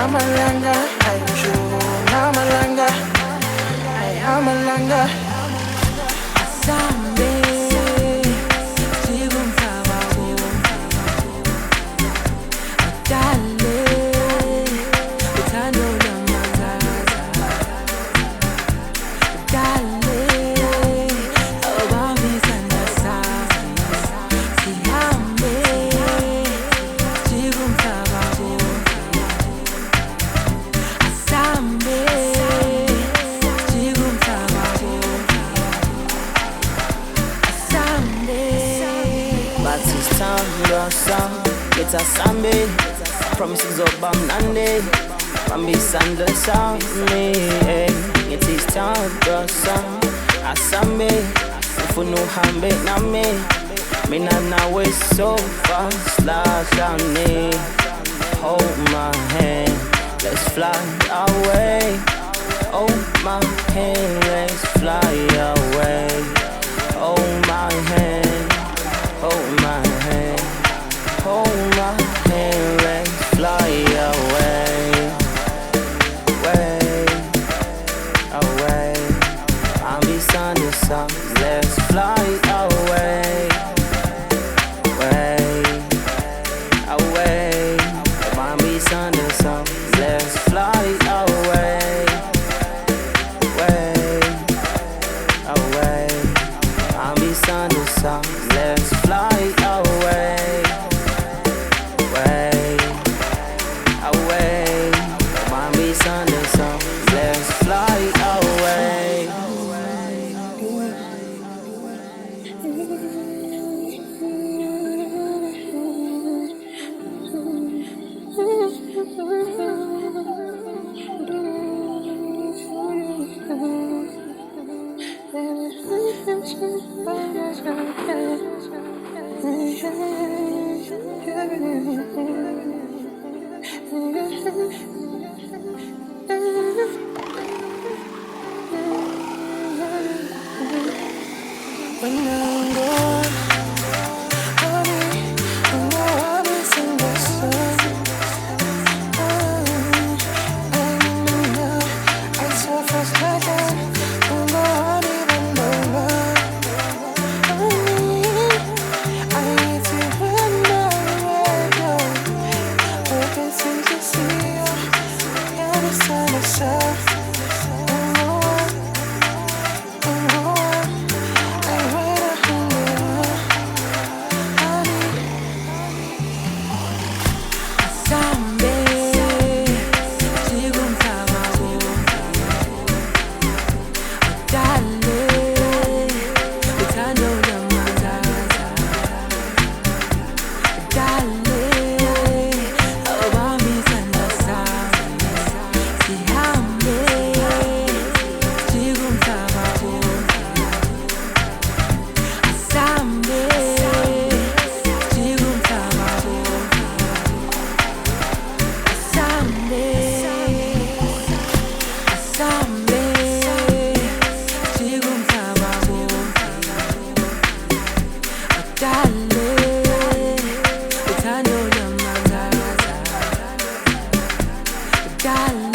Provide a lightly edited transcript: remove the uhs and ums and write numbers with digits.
Amalanga, Aishu, Namalanga, Ayamalanga, Asambe, Jigum Tabago, Dale, Utano Lamazaza, Dale, Obami Sandasa, Sihambe, Jigum Tabago, Asambe, Jigum Tabago, Asambe. But it's time to song. It's Asambe. Promises of Bamnande. Bambi Sanda sound me. It is time to song. Asambe. If you know Hambe na me. Me na way so fast. Last on me. Hold my hand. Let's fly away. Hold my hand. Let's fly away. Hold my hand. Hold my hand, hold my hand, let's fly away, away, away. I'm beside the sun, let's fly away, away, away. I'm beside the sun, let's fly away, away, away. I'm beside the sun, let's fly away, away, away. I'm beside the sun, let's fly away. When I'm gone, I'll be singing the song. I saw first like that. I need to run away. Hoping to see you. Every time I saw. Dale,